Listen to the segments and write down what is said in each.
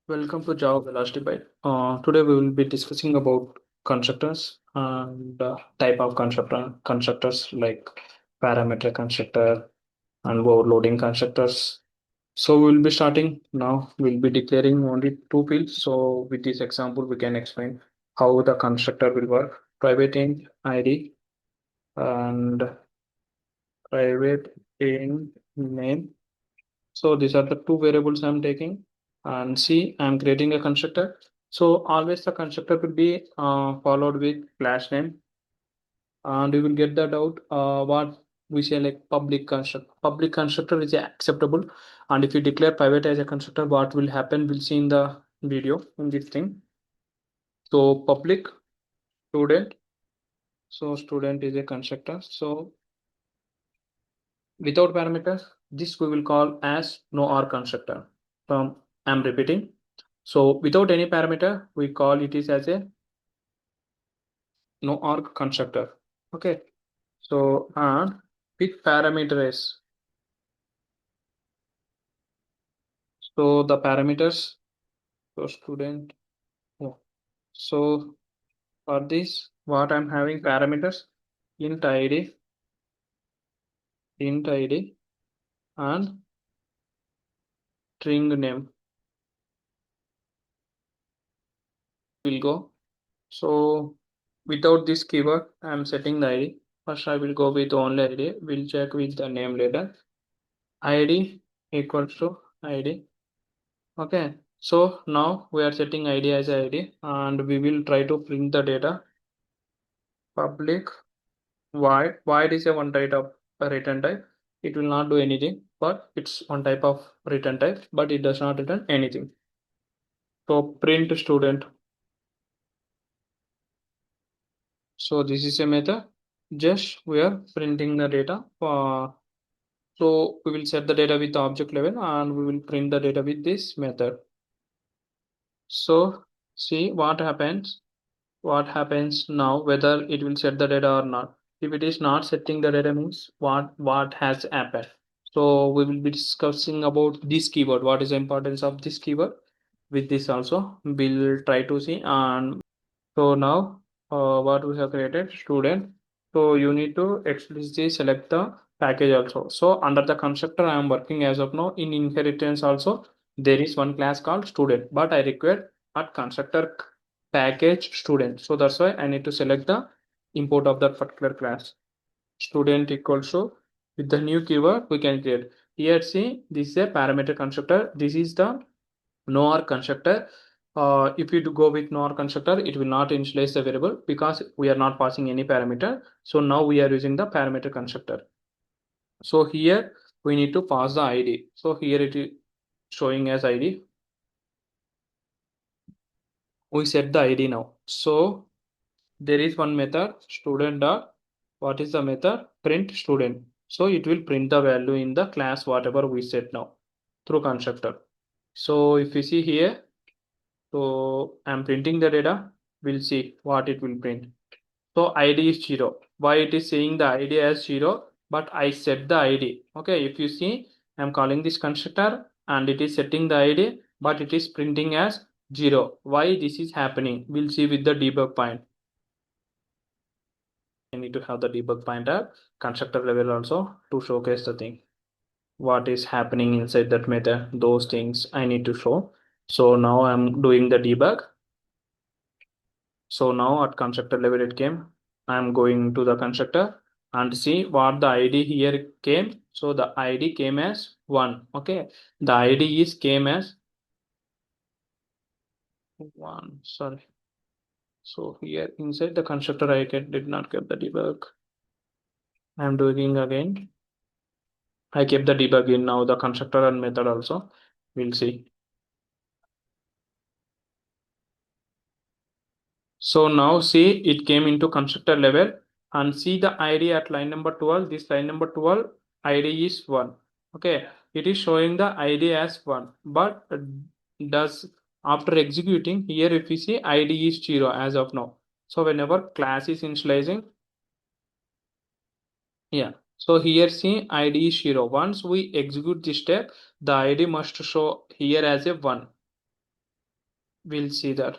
Welcome to Java Velocity Byte. Today we will be discussing about constructors and type of constructors like parameter constructor and overloading constructors. So we will be starting now. We'll be declaring only two fields. So with this example, we can explain how the constructor will work. Private int ID and private int name. So these are the two variables I'm taking. And see, I'm creating a constructor. So always the constructor will be followed with flash name, and you will get that out. What we say like public constructor. Public constructor is acceptable, and if you declare private as a constructor, what will happen? We'll see in the video in this thing. So public student. So student is a constructor. So without parameters, this we will call as no R constructor. I'm repeating. So without any parameter, we call it is as a no arg constructor. Okay. So and with parameter is so the parameters so student. Oh, so for this, what I'm having parameters int id, and string name will go. So without this keyword, I'm setting the ID. First, I will go with only ID. We'll check with the name later. ID equals to ID. Okay. So now we are setting ID as ID, and we will try to print the data. Public void is a one type of a return type. It will not do anything, but it's one type of return type, but it does not return anything. So print student. So this is a method. Just we are printing the data. So we will set the data with the object level, and we will print the data with this method. So see what happens. What happens now, whether it will set the data or not. If it is not setting the data means what has happened. So we will be discussing about this keyword. What is the importance of this keyword? With this also, we'll try to see. And so now what we have created student. So you need to explicitly select the package also. So under the constructor I am working as of now. In inheritance also there is one class called student, but I require a constructor package student. So that's why I need to select the import of that particular class. Student equals to with the new keyword we can create. Here see, this is a parameter constructor. This is the nor constructor. If you do go with nor constructor, it will not initialize the variable because we are not passing any parameter. So now we are using the parameter constructor. So here we need to pass the ID. So here it is showing as ID. We set the ID now. So there is one method student dot what is the method print student. So it will print the value in the class whatever we set now through constructor. So if you see here, so I'm printing the data. We'll see what it will print. So ID is 0. Why it is saying the ID as 0, but I set the ID. Okay, if you see, I'm calling this constructor and it is setting the ID, but it is printing as 0. Why this is happening? We'll see with the debug point. I need to have the debug pointer constructor level also to showcase the thing. What is happening inside that method, those things I need to show. So now I'm doing the debug. So now at constructor level it came. I'm going to the constructor and see what the ID here came. So the ID came as 1. Okay. The ID is came as 1. Sorry. So here inside the constructor did not get the debug. I'm doing again. I kept the debug in now the constructor and method also. We'll see. So now see it came into constructor level and see the ID at line number 12. This line number 12 ID is 1. Okay, it is showing the ID as 1, but does after executing here if you see ID is 0 as of now. So whenever class is initializing, yeah. So here see ID is 0. Once we execute this step, the ID must show here as a 1. we'll see that.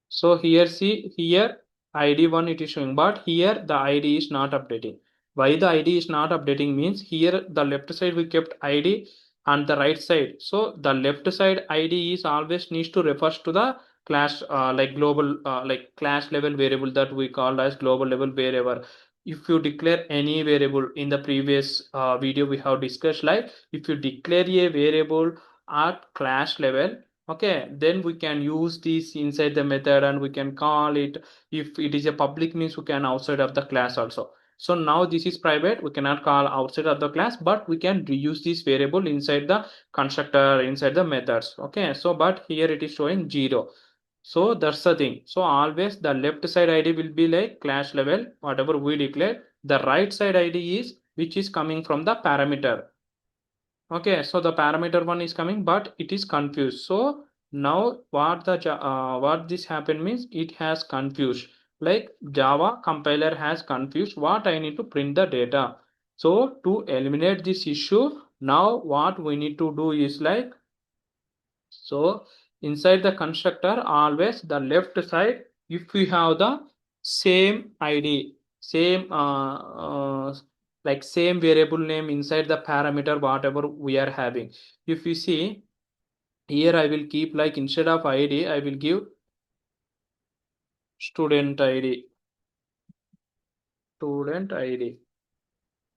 So here, see here ID1 it is showing, but here the ID is not updating. Why the ID is not updating means here the left side we kept ID and the right side. So the left side ID is always needs to refers to the class like global like class level variable that we call as global level wherever. If you declare any variable in the previous video we have discussed, like if you declare a variable at class level, okay, then we can use this inside the method and we can call it. If it is a public means we can outside of the class also. So now this is private, we cannot call outside of the class, but we can reuse this variable inside the constructor, inside the methods. Okay, so but here it is showing 0. So that's the thing. So always the left side ID will be like class level whatever we declare, the right side ID is which is coming from the parameter. Okay, so the parameter one is coming, but it is confused. So now what this happened means it has confused. Like Java compiler has confused what I need to print the data. So to eliminate this issue, now what we need to do is like, so inside the constructor, always the left side, if we have the same ID, same like same variable name inside the parameter, whatever we are having. If you see here, I will keep like instead of ID, I will give student ID, student ID.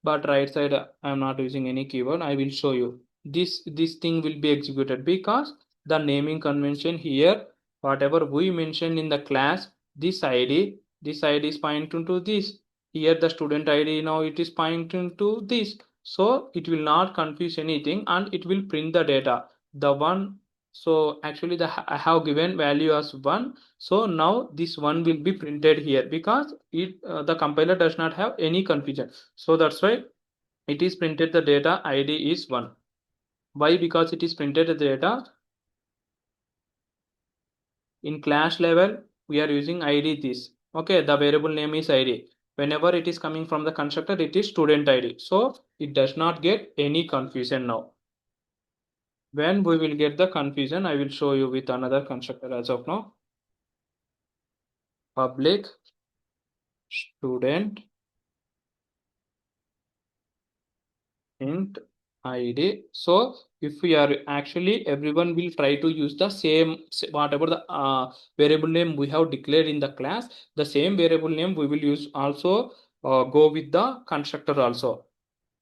But right side I'm not using any keyword. I will show you this thing will be executed because the naming convention here, whatever we mentioned in the class, this id is pointing to this. Here the student ID, now it is pointing to this, so it will not confuse anything and it will print the data the one. So actually the I have given value as 1, so now this one will be printed here because it the compiler does not have any confusion. So that's why it is printed the data ID is 1. Why? Because it is printed the data in class level. We are using ID this. Okay, the variable name is ID. Whenever it is coming from the constructor, it is student ID. So it does not get any confusion now. When we will get the confusion, I will show you with another constructor as of now. Public student int id. So if we are actually everyone will try to use the same whatever the variable name we have declared in the class, the same variable name we will use also go with the constructor also,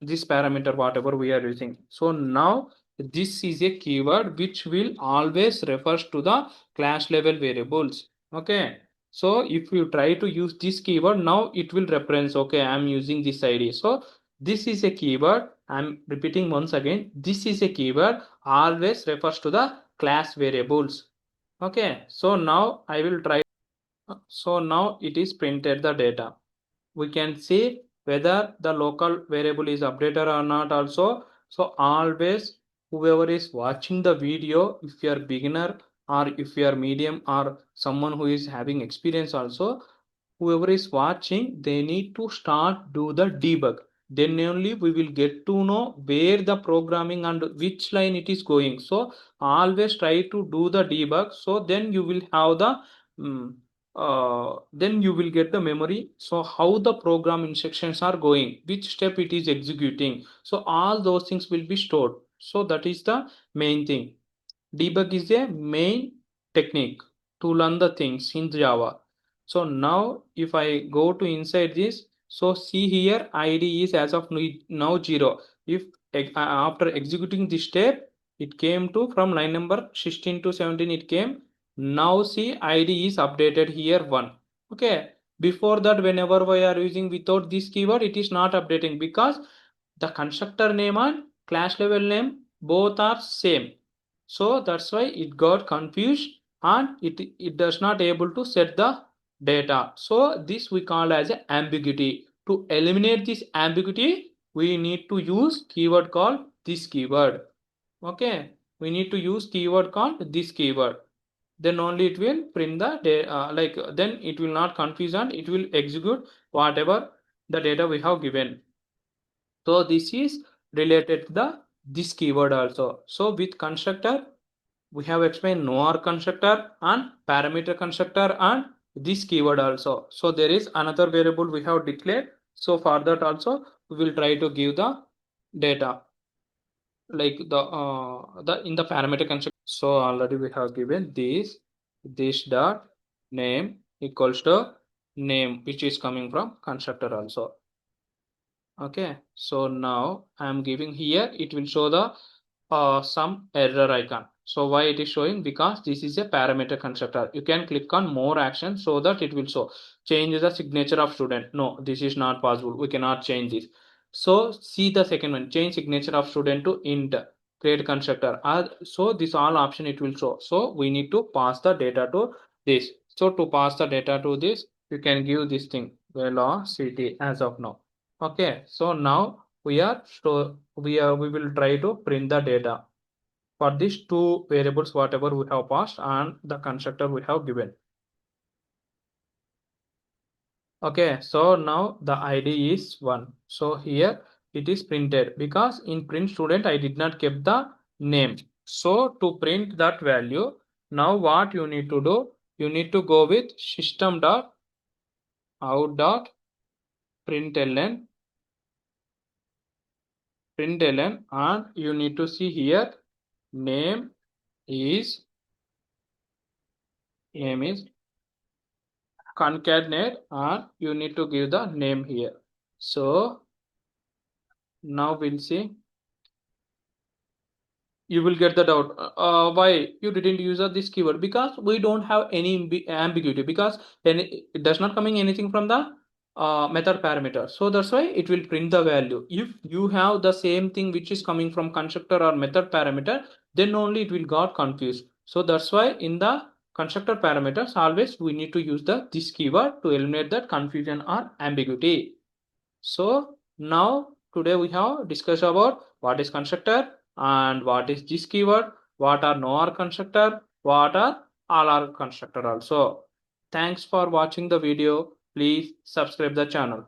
this parameter whatever we are using. So now this is a keyword which will always refers to the class level variables. Okay, so if you try to use this keyword, now it will reference, okay, I'm using this id. So this is a keyword, I'm repeating once again, this is a keyword always refers to the class variables. Okay, so now I will try. So now it is printed the data. We can see whether the local variable is updated or not also. So always whoever is watching the video, if you are beginner or if you are medium or someone who is having experience also, whoever is watching, they need to start do the debug. Then only we will get to know where the programming and which line it is going. So always try to do the debug, so then you will have the then you will get the memory, so how the program instructions are going, which step it is executing, so all those things will be stored. So that is the main thing. Debug is a main technique to learn the things in Java. So now if I go to inside this, so see here ID is as of now 0. If after executing this step, it came to from line number 16 to 17 it came. Now see ID is updated here 1. Okay. Before that, whenever we are using without this keyword, it is not updating because the constructor name and class level name both are same. So that's why it got confused and it does not able to set the data. So this we call as a ambiguity. To eliminate this ambiguity, we need to use keyword called this keyword. Okay, we need to use keyword called this keyword. Then only it will print the like then it will not confuse and it will execute whatever the data we have given. So this is related to the this keyword also. So with constructor, we have explained no or constructor and parameter constructor and this keyword also. So there is another variable we have declared. So for that also we will try to give the data like the in the parameter constructor. So already we have given this dot name equals to name which is coming from constructor also. Okay, so now I am giving here, it will show the some error icon. So why it is showing? Because this is a parameter constructor. You can click on more action so that it will show change the signature of student. No, this is not possible. We cannot change this. So see the second one, change signature of student to int, create constructor. So this all option it will show. So we need to pass the data to this. So to pass the data to this, you can give this thing velocity as of now. Okay, so now we will try to print the data for these two variables whatever we have passed and the constructor we have given. Okay, so now the ID is 1. So here it is printed because in print student I did not keep the name. So to print that value, now what you need to do, you need to go with system.out.println and you need to see here name is concatenate and you need to give the name here. So now we'll see. You will get the doubt why you didn't use this keyword, because we don't have any ambiguity, because it does not coming anything from the method parameter. So that's why it will print the value. If you have the same thing which is coming from constructor or method parameter, then only it will got confused. So that's why in the constructor parameters always we need to use the this keyword to eliminate that confusion or ambiguity. So now today we have discussed about what is constructor and what is this keyword, what are no are constructor, what are all are constructor also. Thanks for watching the video. Please subscribe the channel.